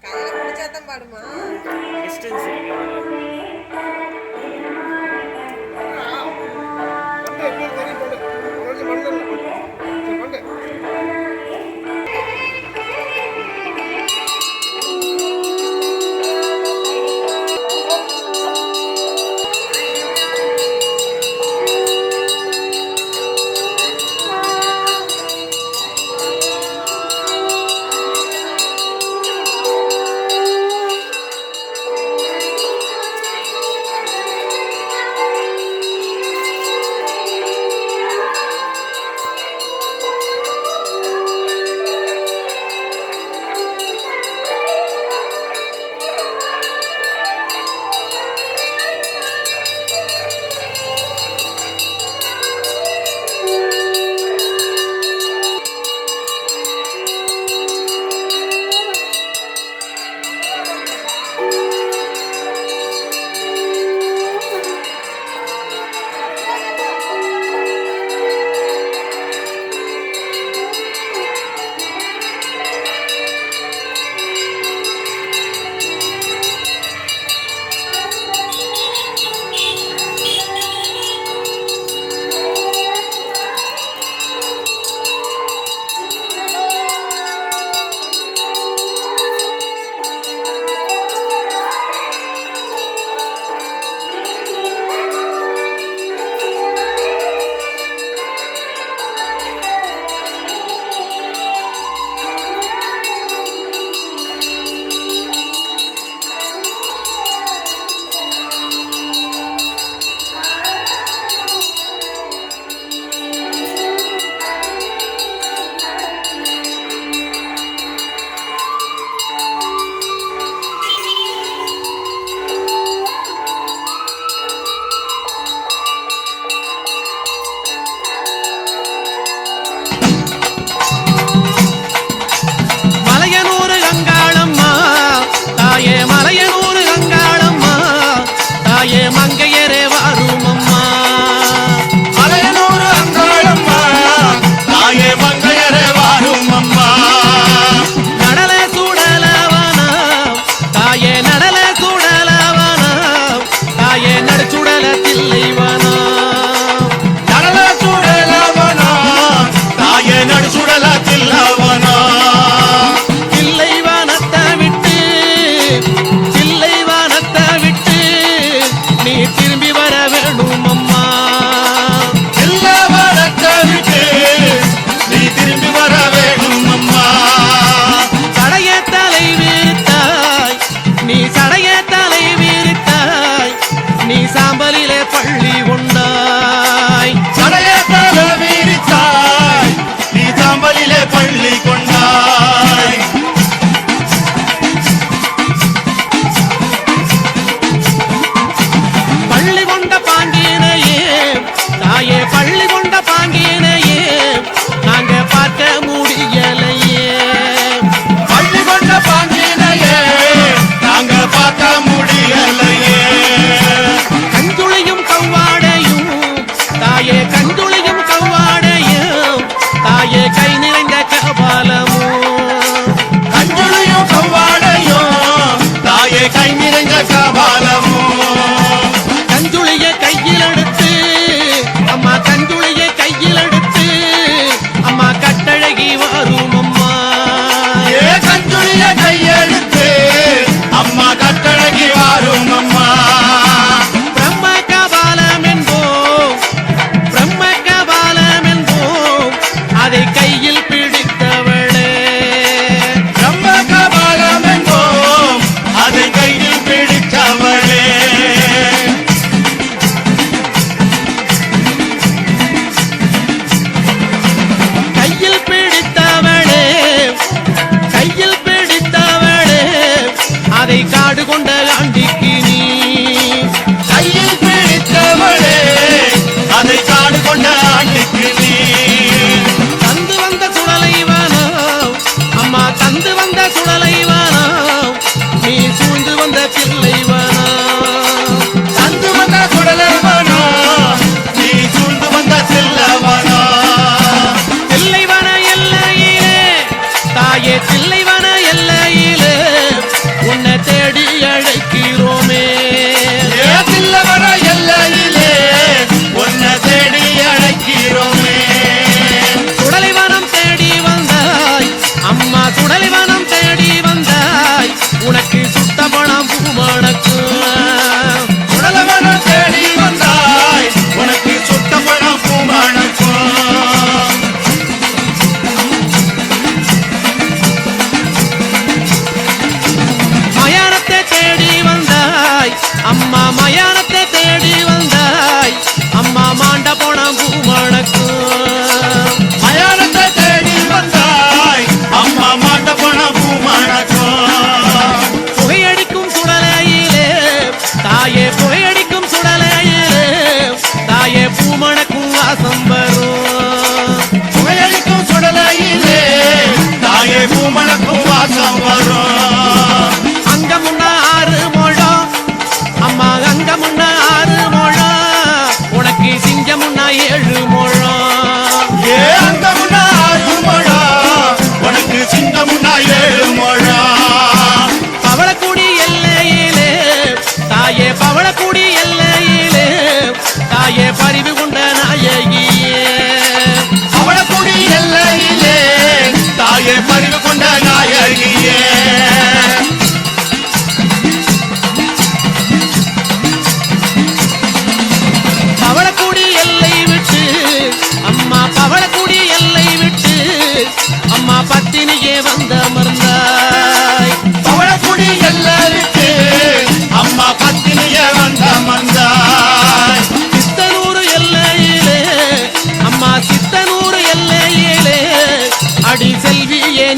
கையில பிடிச்சாதான் பாடுமா? டிஸ்டன்ஸ்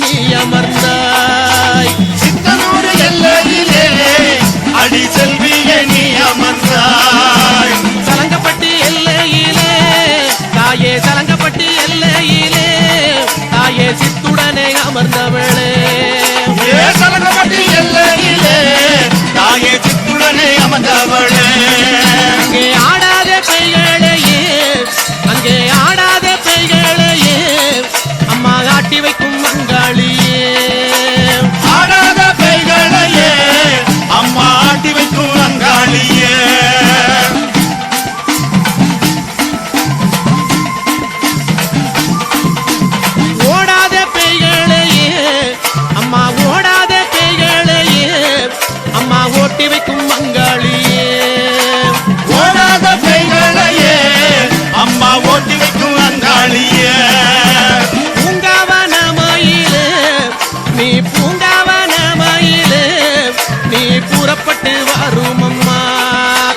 நீ அமர்ந்தாய். சித்தனூர் எல்லையிலே அடி செல்வியே நீ அமர்ந்தாய். சலங்கப்பட்டி எல்லையிலே தாயே, சலங்கப்பட்டி எல்லையிலே தாயே, சித்துடனே அமர்ந்தவளே. சலங்கப்பட்டி எல்லையிலே தாயே, சித்துடனே அமர்ந்தவளே. அங்கே ஆடாத பெய்களையே, அங்கே ஆடாத பெய்களையே, அம்மா ஆட்டி வைக்கும் அங்காளியே. ஆடாத பெய்களையே அம்மா ஆட்டி வைக்கும் அங்காளியே. ஓடாத பெய்களையே அம்மா, ஓடாத பெய்களையே அம்மா, ஓட்டி வைக்கும் அங்காளியே. ஓடாத பெய்களையே அம்மா ஓட்டி வைக்கும் அங்காளியே. பூங்காவனமயிலே நீ, பூங்காவனமயிலே நீ புறப்பட்டு வரும் அம்மா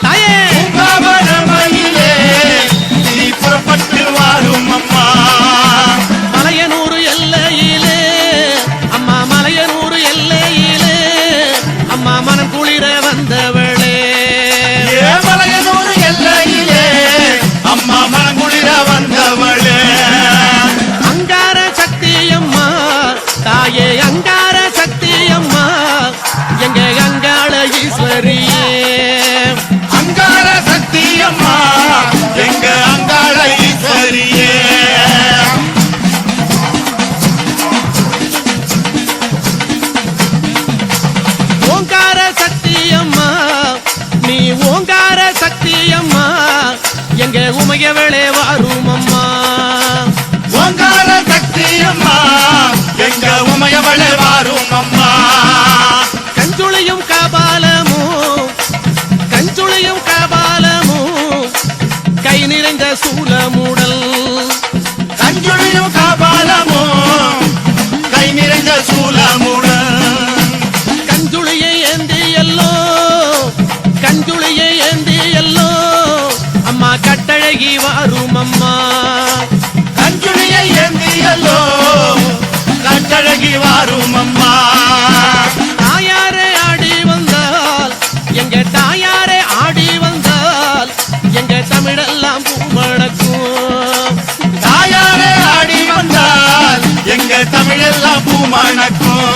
தாயே. பூங்காவனமயிலே நீ புறப்பட்டு வாரும் அம்மா. மலையனூர் எல்லையிலே அம்மா, மலையனூர் எல்லையிலே அம்மா, மனம் குளிர வந்தவளே. மலையனூர் எல்லையிலே அம்மா மனங்குளிர வந்தவளே. அங்கார சக்தி அம்மா தாயே, அங்கார சக்தி அம்மா, எங்க அங்காள ஈஸ்வரியே. அங்கார சக்தி அம்மா எங்க அங்காள ஈஸ்வரியே. ஓங்கார சக்தி அம்மா நீ, ஓங்கார சக்தி அம்மா, எங்க உமையவளே வாரும் அம்மா. ஓங்கார சக்தி அம்மா எங்க உமையவளே வாரும் அம்மா. கஞ்சுளியும் கபாலமோ, கஞ்சுளியும் கபாலமோ, கை நிறைந்த சூலமுடல். கஞ்சுளியும் காபாலமோ கை நிறைந்த சூலமுடன். கஞ்சுளியை ஏந்தி எல்லோ, கஞ்சுளியை ஏந்தி எல்லோ அம்மா, கட்டழகி வாரும் அம்மா. கஞ்சுளியை ஏந்தியல்லோ கட்டழகி வாரும் அம்மா. தாயாரே ஆடி வந்தால், எங்க தாயாரே ஆடி வந்தால், எங்க தமிழெல்லாம் பூமணக்கும். தாயாரே ஆடி வந்தால் எங்க தமிழெல்லாம் பூமணக்கும்.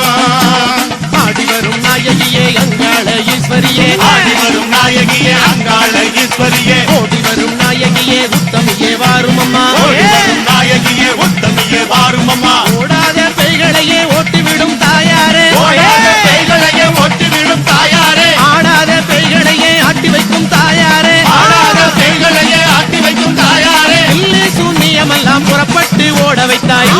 ஆடி வரும் நாயகியே அங்காள ஈஸ்வரியே, ஆடி வரும் நாயகியே அங்காள ஈஸ்வரியே. ஓடி வரும் நாயகியே உத்தமியே வாரும் அம்மா. ஓடி வரும் நாயகியே உத்தமியே வாரும் அம்மா. ஓடாத பெய்களையே ஓட்டிவிடும் தாயாரே, ஓடாத பெய்களையே ஒட்டிவிடும் தாயாரே. ஆடாத பெய்களையே ஆட்டி வைக்கும் தாயாரே. ஆடாத பெய்களையே ஆட்டி வைக்கும் தாயாரே. இல்லை சூன்யமெல்லாம் புறப்பட்டு ஓட வைத்தாய்.